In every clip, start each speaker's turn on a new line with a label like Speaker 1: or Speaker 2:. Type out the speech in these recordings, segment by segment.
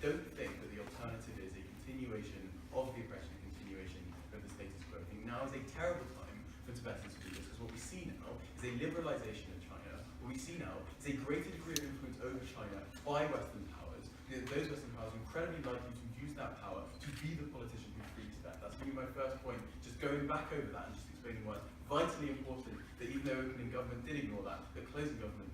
Speaker 1: don't think that the alternative is a continuation of the oppression, a continuation of the status quo. I think now is a terrible time for Tibetans to do this, because what we see now is a liberalization of China. What we see now is a greater degree of influence over China by Western powers. Those Western powers are incredibly likely to use that power to be the politician who frees Tibet. That's going to be my first point. Just going back over that and just explaining why it's vitally important that even though opening government did ignore that closing government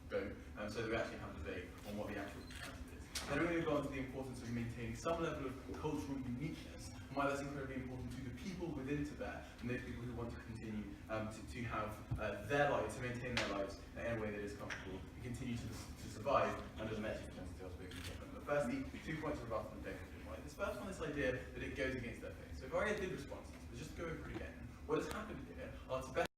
Speaker 1: don't, so that we actually have a debate on what the actual alternative is. Then we're going to go on to the importance of maintaining some level of cultural uniqueness, and why that's incredibly important to the people within Tibet, and those people who want to continue to have their lives, to maintain their lives in a way that is comfortable, and continue to survive under the metrics of government. But firstly, 2 points of rebuttal from David. Right? This first one, this idea that it goes against their faith. So if I did respond to this, but just to go over it again, what has happened here are Tibetans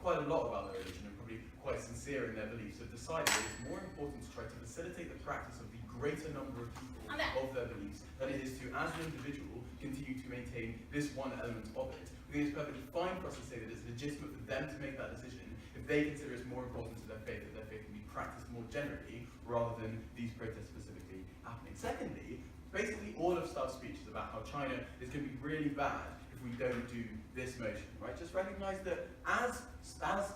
Speaker 1: quite a lot about their religion and probably quite sincere in their beliefs, have decided that it's more important to try to facilitate the practice of the greater number of people of their beliefs than it is to, as an individual, continue to maintain this one element of it. I think it's perfectly fine for us to say that it's legitimate for them to make that decision if they consider it's more important to their faith that their faith can be practiced more generally rather than these protests specifically happening. Secondly, basically all of Stubbs' speech is about how China is going to be really bad if we don't do this motion, right? Just recognize that as Stubbs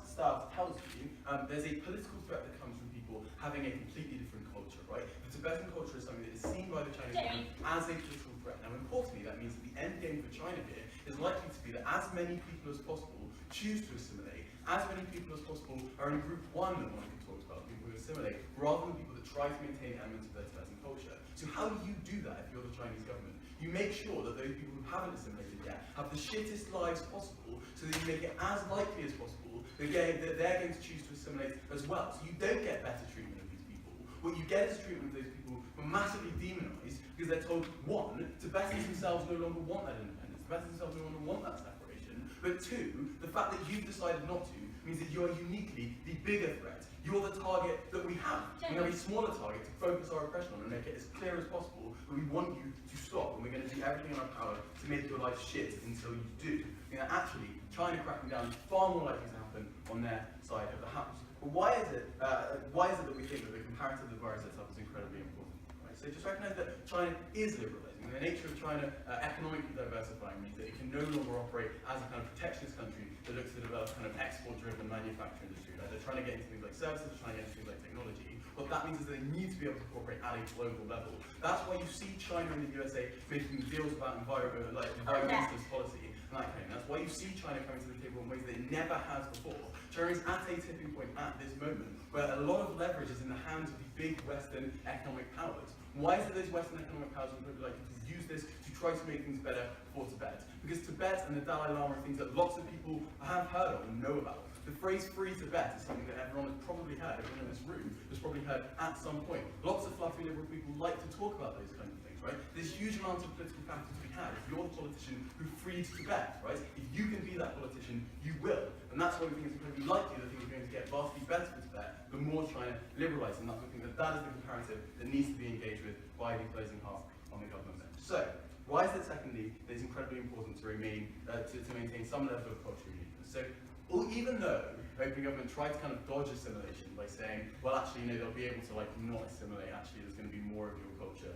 Speaker 1: tells you, there's a political threat that comes from people having a completely different culture, right? The Tibetan culture is something that is seen by the Chinese government as a political threat. Now, importantly, that means that the end game for China here is likely to be that as many people as possible choose to assimilate, as many people as possible are in group one that Monica talks about, people who assimilate, rather than people that try to maintain elements of their Tibetan culture. So how do you do that if you're the Chinese government? You make sure that those people who haven't assimilated yet have the shittest lives possible, so that you make it as likely as possible that they're going to choose to assimilate as well. So you don't get better treatment of these people. What you get is treatment of those people who are massively demonized because they're told, one, Tibetans themselves no longer want that independence, Tibetans themselves no longer want that separation, but two, the fact that you've decided not to means that you are uniquely the bigger threat. You're the target that we have. We have a smaller target to focus our oppression on and make it as clear as possible, but we want you to stop, and we're going to do everything in our power to make your life shit until you do. Actually, China cracking down is far more likely to happen on their side of the house. But why is it that we think that the comparative that Boris sets up is incredibly important? Right? So just recognize that China is liberalizing. The nature of China economically diversifying means that it can no longer operate as a kind of protectionist country that looks to develop kind of export-driven manufacturing industry. Right? They're trying to get into things like services, they're trying to get into things like technology. What that means is that they need to be able to cooperate at a global level. That's why you see China and the USA making deals about environmentalist policy and that kind of thing. That's why you see China coming to the table in ways that it never has before. China is at a tipping point at this moment where a lot of leverage is in the hands of the big Western economic powers. Why is it those Western economic powers are likely to use this to try to make things better for Tibet? Because Tibet and the Dalai Lama are things that lots of people have heard of and know about. The phrase free Tibet is something that everyone has probably heard, everyone in this room has probably heard at some point. Lots of fluffy liberal people like to talk about those kinds of things, right? There's huge amounts of political capital to be had if you're the politician who frees Tibet, right? If you can be that politician, you will. And that's why we think it's incredibly likely that things are going to get vastly better for Tibet the more China liberalizes. And that's why we think that that is the comparative that needs to be engaged with by the closing half on the government bench. So, why is it secondly that it's incredibly important to remain, to maintain some level of cultural uniqueness? So, even though the opening government tried to kind of dodge assimilation by saying, well, actually, they'll be able to not assimilate. Actually, there's going to be more of your culture,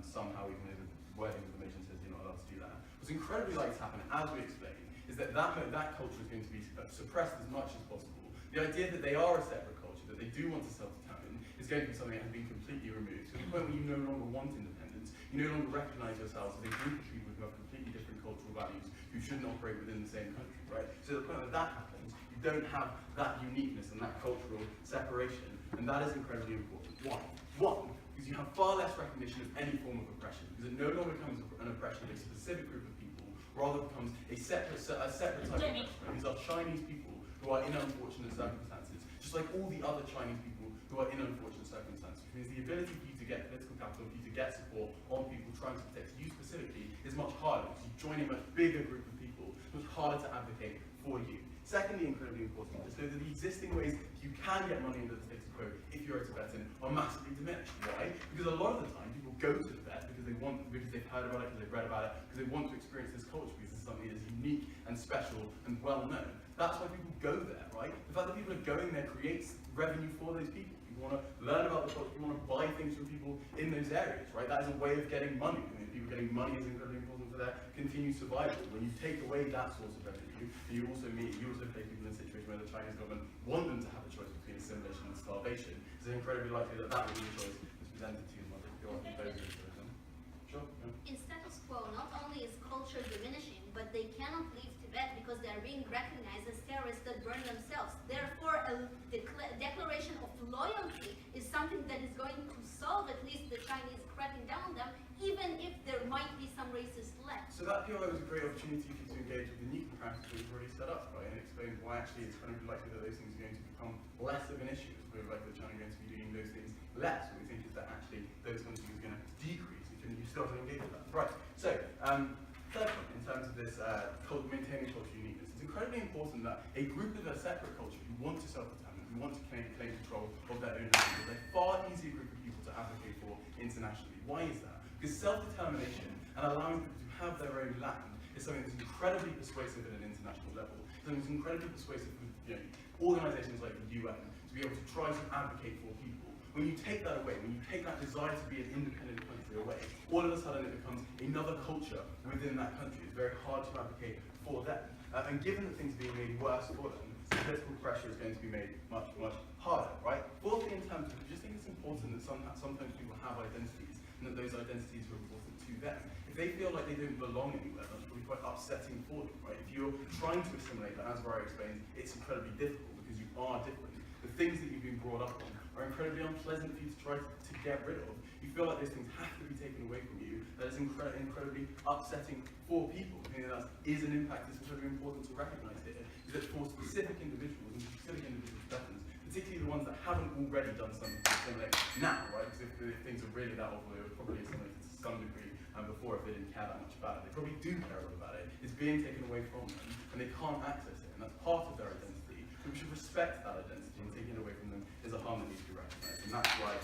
Speaker 1: somehow, even though the wording of the motion says you're not allowed to do that. What's incredibly likely to happen, as we explained, is that that culture is going to be suppressed as much as possible. The idea that they are a separate culture, that they do want to self-determine, is going to be something that has been completely removed. So at the point where you no longer want independence, you no longer recognize yourselves as a group of people who have completely different cultural values, who shouldn't operate within the same country, right? So at the point that that happens, you don't have that uniqueness and that cultural separation, and that is incredibly important. Why? One, because you have far less recognition of any form of oppression, because it no longer becomes an oppression of a specific group of people, rather becomes a separate type of oppression. These are Chinese people who are in unfortunate circumstances, just like all the other Chinese people who are in unfortunate circumstances, which means the ability for you to get political capital, for you to get support on people trying to protect you specifically is much harder, because you join a much bigger group of people, much harder to advocate for you. Secondly, incredibly important, is that the existing ways you can get money into the status quo if you're a Tibetan are massively diminished. Why? Because a lot of the time people go to Tibet because they've heard about it, because they've read about it, because they want to experience this culture, because it's something that is unique and special and well known. That's why people go there, right? The fact that people are going there creates revenue for those people. people want to learn about the culture, people want to buy things from people in those areas, right? That is a way of getting money. I mean, people getting money is incredibly important for their continued survival. When you take away that source of revenue, you also place people in a situation where the Chinese government want them to have a choice between assimilation and starvation. It's incredibly likely that that will be the choice that's presented to you. Sure. Yeah.
Speaker 2: In status quo, not only is culture diminishing, but they cannot leave Tibet because they are being recognized as terrorists that burn themselves. Therefore, a declaration of loyalty is something that is going to solve at least the Chinese cracking down on them, even if there might be some racist left.
Speaker 1: So that PLO was a great opportunity for you to engage with the Nika practice that we've already set up, right, and explain why actually it's kind of likely that those things are going to become less of an issue. It's very likely that China are going to be doing those things less. What we think is that actually those kind of things are going to decrease. You still have to engage with that. Right. So, third point, in terms of this maintaining cultural uniqueness, it's incredibly important that a group of a separate culture who want to self-determine, who want to claim control of their own language, they're a far easier group of people to advocate for internationally. Why is that? Because self-determination and allowing people to have their own land is something that's incredibly persuasive at an international level. Something that's incredibly persuasive with organizations like the UN to be able to try to advocate for people. When you take that away, when you take that desire to be an independent country away, all of a sudden it becomes another culture within that country. It's very hard to advocate for them. And given that things are being made worse for them, political pressure is going to be made much, much harder, right? Fourthly, in terms of, I just think it's important that sometimes people have identities, and that those identities are important to them. If they feel like they don't belong anywhere, that's probably quite upsetting for them, right? If you're trying to assimilate, as Ryan explains, it's incredibly difficult because you are different. The things that you've been brought up on are incredibly unpleasant for you to try to get rid of. You feel like those things have to be taken away from you. That is incredibly upsetting for people. I think that is an impact that's incredibly important to recognize here, is that for specific individuals, and specific individual Tibetans, particularly the ones that haven't already done something to assimilate now, right? Because if things are really that awful, they would probably assimilate to some degree before if they didn't care that much about it. They probably do care a lot about it. It's being taken away from them, and they can't access it, and that's part of their identity. So we should respect that identity, and taking it away from them is a harm that needs to be recognized, and that's why